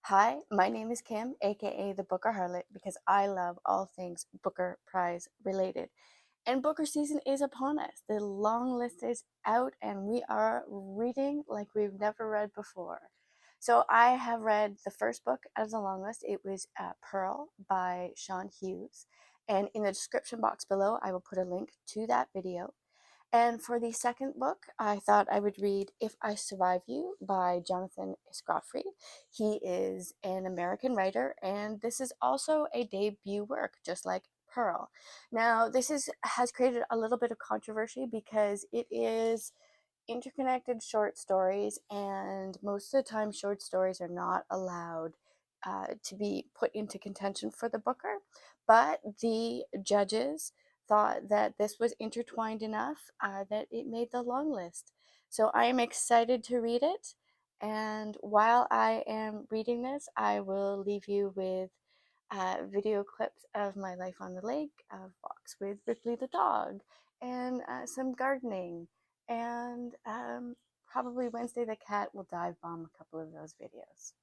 Hi, my name is Kim, aka the Booker Harlot, because I love all things Booker Prize related. And Booker season is upon us. The long list is out, and we are reading like we've never read before. So I have read the first book as a long list. It was Pearl by Sean Hughes. And in the description box below, I will put a link to that video. And for the second book, I thought I would read If I Survive You by Jonathan Escoffery. He is an American writer, and this is also a debut work, just like Pearl. Now, has created a little bit of controversy because it is interconnected short stories, and most of the time, short stories are not allowed to be put into contention for the Booker. But the judges thought that this was intertwined enough that it made the long list. So I am excited to read it. And while I am reading this, I will leave you with video clips of my life on the lake, of walks with Ripley the dog, and some gardening. And probably Wednesday the cat will dive bomb a couple of those videos.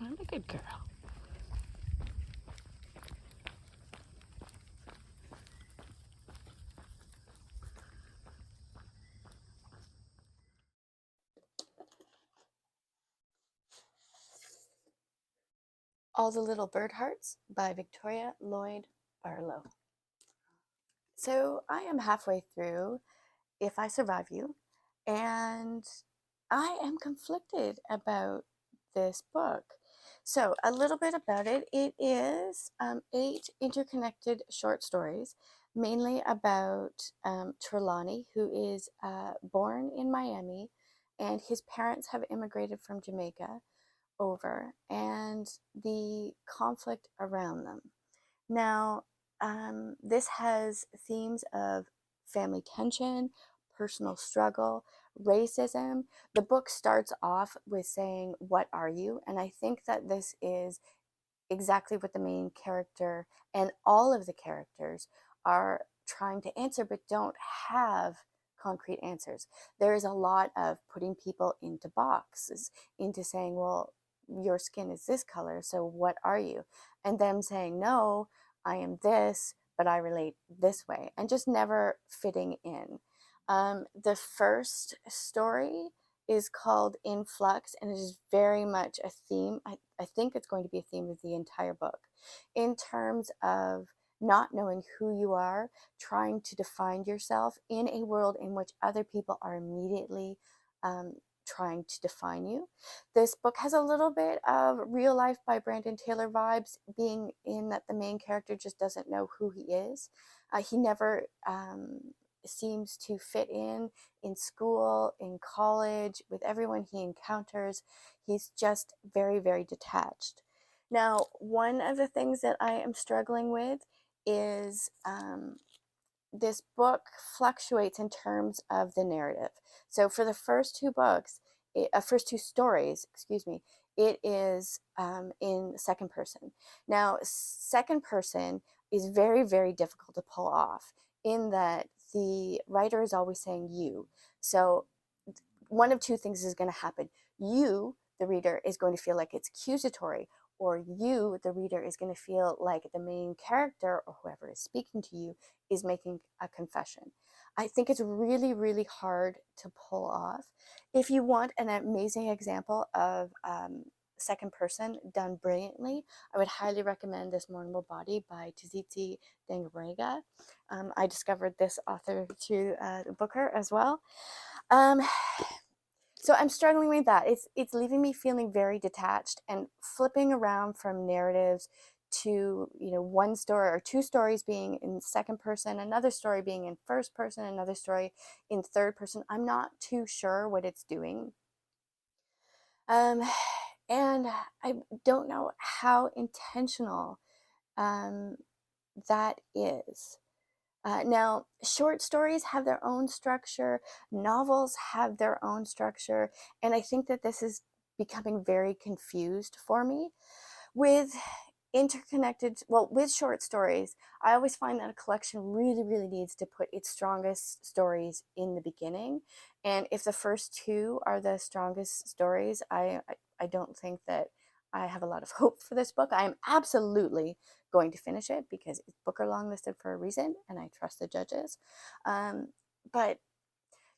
I'm a good girl. All the Little Bird Hearts by Victoria Lloyd Barlow. So I am halfway through If I Survive You, and I am conflicted about this book. So, a little bit about it. It is 8 interconnected short stories, mainly about Trelawney, who is born in Miami, and his parents have immigrated from Jamaica over, and the conflict around them. Now, this has themes of family tension, personal struggle, racism. The book starts off with saying, "What are you?" And I think that this is exactly what the main character and all of the characters are trying to answer, but don't have concrete answers. There is a lot of putting people into boxes, into saying, well, your skin is this color, so what are you? And them saying, no, I am this, but I relate this way, and just never fitting in. The first story is called Influx, and it is very much a theme. I think it's going to be a theme of the entire book in terms of not knowing who you are, trying to define yourself in a world in which other people are immediately trying to define you. This book has a little bit of Real Life by Brandon Taylor vibes, being in that the main character just doesn't know who he is. He never seems to fit in school, in college, with everyone he encounters. He's just very, very detached. Now, one of the things that I am struggling with is this book fluctuates in terms of the narrative. So for the first two books, first two stories, excuse me, it is in second person. Now, second person is very, very difficult to pull off in that the writer is always saying you. So one of two things is going to happen. You, the reader, is going to feel like it's accusatory, or you, the reader, is going to feel like the main character or whoever is speaking to you is making a confession. I think it's really, really hard to pull off. If you want an amazing example of second person done brilliantly, I would highly recommend This Mournable Body by Tzitzi Dangarega. I discovered this author through Booker as well. Um, so I'm struggling with that. It's leaving me feeling very detached and flipping around from narratives to, one story or two stories being in second person, another story being in first person, another story in third person. I'm not too sure what it's doing. Um, and I don't know how intentional um, that is. Now, short stories have their own structure, novels have their own structure, and I think that this is becoming very confused for me. With interconnected, well, with short stories, I always find that a collection really needs to put its strongest stories in the beginning. And if the first two are the strongest stories, I don't think that I have a lot of hope for this book. I am absolutely going to finish it because it's Booker longlisted for a reason, and I trust the judges. But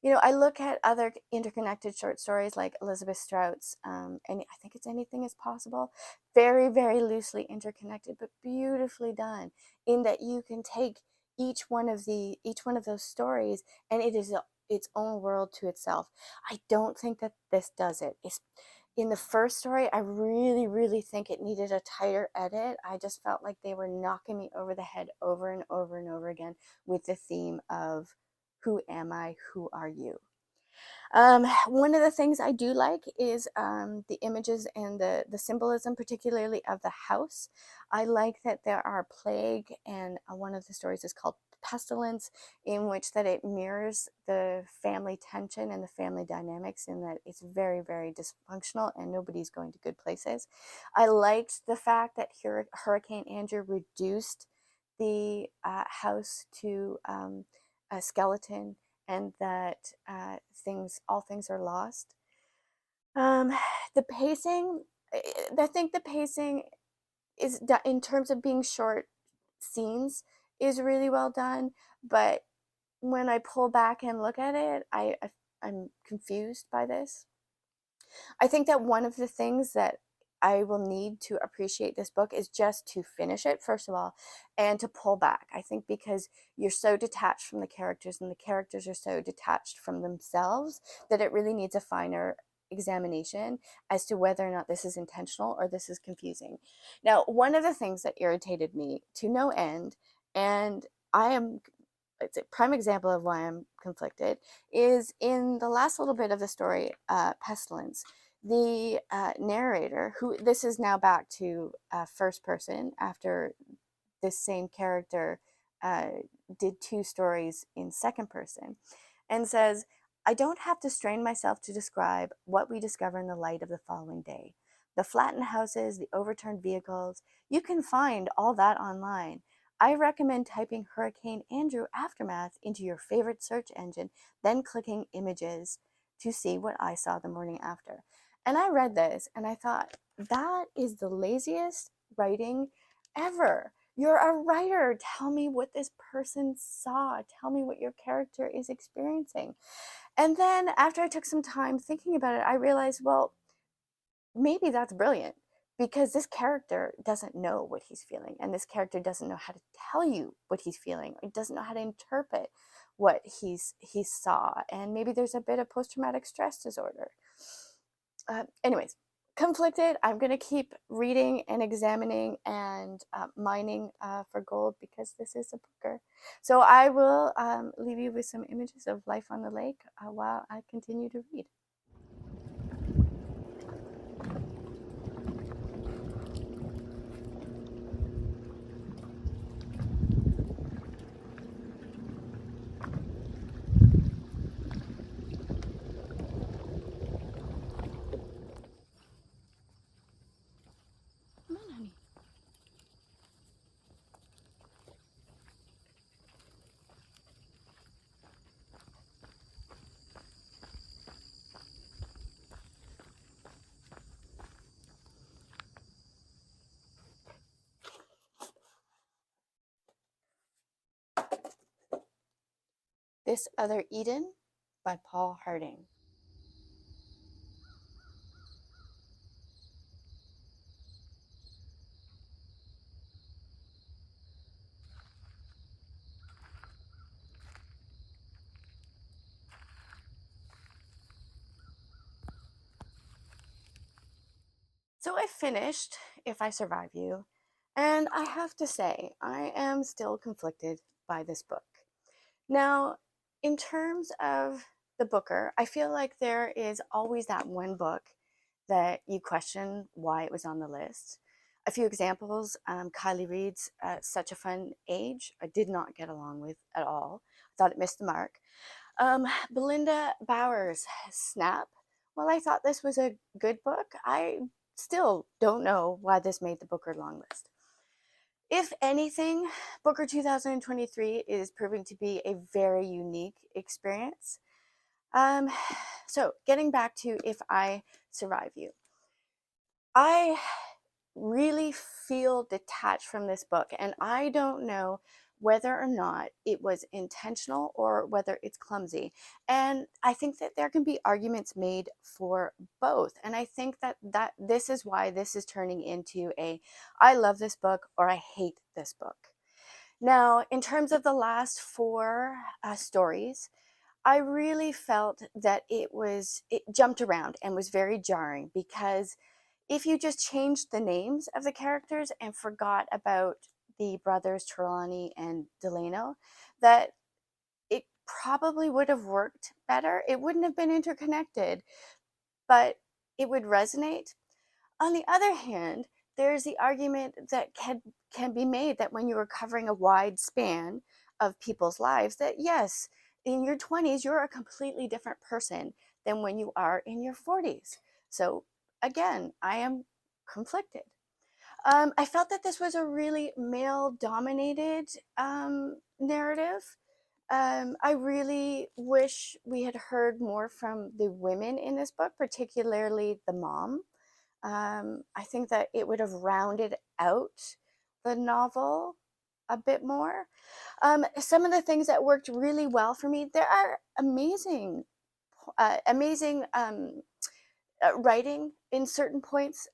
I look at other interconnected short stories like Elizabeth Strout's, and I think it's Anything is Possible. Very loosely interconnected, but beautifully done. In that you can take each one of those stories, and it is its own world to itself. I don't think that this does it. In the first story, I really think it needed a tighter edit. I just felt like they were knocking me over the head over and over again with the theme of who am I? Who are you? One of the things I do like is the images and the symbolism, particularly of the house. I like that there are plague, and one of the stories is called Pestilence, in which that it mirrors the family tension and the family dynamics, in that it's very dysfunctional and nobody's going to good places. I liked the fact that Hurricane Andrew reduced the house to a skeleton, and that all things are lost. Um, the pacing, I think the pacing is in terms of being short scenes is really well done, but when I pull back and look at it, I'm confused by this. I think that one of the things that I will need to appreciate this book is just to finish it, first of all, and to pull back. I think because you're so detached from the characters and the characters are so detached from themselves that it really needs a finer examination as to whether or not this is intentional or this is confusing. Now, one of the things that irritated me to no end, and it's a prime example of why I'm conflicted, is in the last little bit of the story, Pestilence. The narrator, who this is now back to first person after this same character uh, did two stories in second person, and says, I don't have to strain myself to describe what we discover in the light of the following day. The flattened houses, the overturned vehicles, you can find all that online. I recommend typing Hurricane Andrew Aftermath into your favorite search engine, then clicking images to see what I saw the morning after. And I read this and I thought, that is the laziest writing ever. You're a writer. Tell me what this person saw. Tell me what your character is experiencing. And then after I took some time thinking about it, I realized, well, maybe that's brilliant because this character doesn't know what he's feeling, and this character doesn't know how to tell you what he's feeling, or doesn't know how to interpret what he saw, and maybe there's a bit of post-traumatic stress disorder. Anyways, conflicted. I'm going to keep reading and examining and mining for gold because this is a booker. So I will leave you with some images of life on the lake while I continue to read. Come on, honey. This Other Eden by Paul Harding. So I finished If I Survive You, and I have to say, I am still conflicted by this book. Now, in terms of the booker, I feel like there is always that one book that you question why it was on the list. A few examples, Kylie Reid's Such a Fun Age, I did not get along with at all. I thought it missed the mark. Belinda Bowers' Snap. Well, I thought this was a good book. I still don't know why this made the Booker long list. If anything, Booker 2023 is proving to be a very unique experience. Um, so getting back to If I Survive You, I really feel detached from this book, and I don't know whether or not it was intentional or whether it's clumsy. And I think that there can be arguments made for both. And I think that this is why this is turning into a I love this book or I hate this book. Now, in terms of the last four stories, I really felt that it jumped around and was very jarring, because if you just changed the names of the characters and forgot about the brothers Trelawney and Delano, that it probably would have worked better. It wouldn't have been interconnected, but it would resonate. On the other hand, there's the argument that can be made that when you are covering a wide span of people's lives, that yes, in your 20s, you're a completely different person than when you are in your 40s. So again, I am conflicted. I felt that this was a really male dominated narrative. I really wish we had heard more from the women in this book, particularly the mom. I think that it would have rounded out the novel a bit more. Some of the things that worked really well for me, there are amazing writing in certain points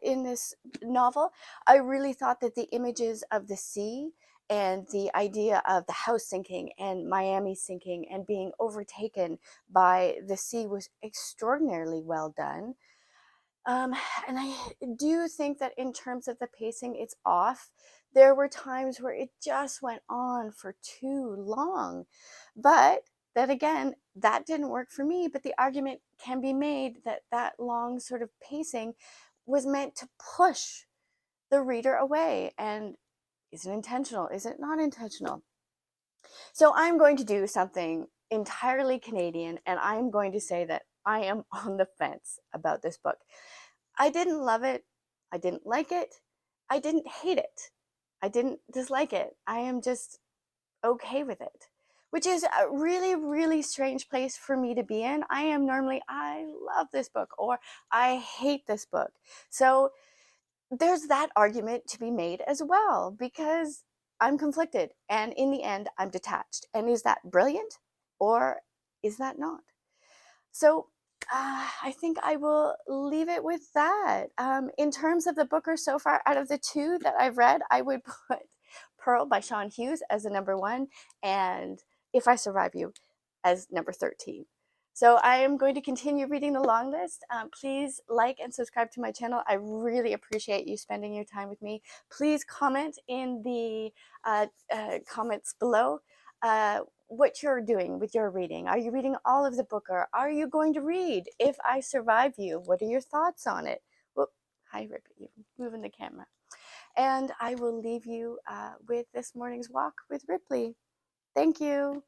in this novel. I really thought that the images of the sea and the idea of the house sinking and Miami sinking and being overtaken by the sea was extraordinarily well done. Um, and I do think that in terms of the pacing, it's off. There were times where it just went on for too long. But then again, that didn't work for me. But the argument can be made that that long sort of pacing was meant to push the reader away. And is it intentional? Is it not intentional? So I'm going to do something entirely Canadian, and I'm going to say that I am on the fence about this book. I didn't love it. I didn't like it. I didn't hate it. I didn't dislike it. I am just okay with it, which is a really, really strange place for me to be in. I am normally, I love this book or I hate this book. So there's that argument to be made as well, because I'm conflicted and in the end, I'm detached. And is that brilliant or is that not? So I think I will leave it with that. In terms of the Booker so far, out of the two that I've read, I would put Pearl by Sean Hughes as the number one, and If I Survive You as number 13. So I am going to continue reading the long list. Please like and subscribe to my channel. I really appreciate you spending your time with me. Please comment in the comments below what you're doing with your reading. Are you reading all of the book, or are you going to read If I Survive You? What are your thoughts on it? Whoop, hi Ripley, you're moving the camera. And I will leave you with this morning's walk with Ripley. Thank you.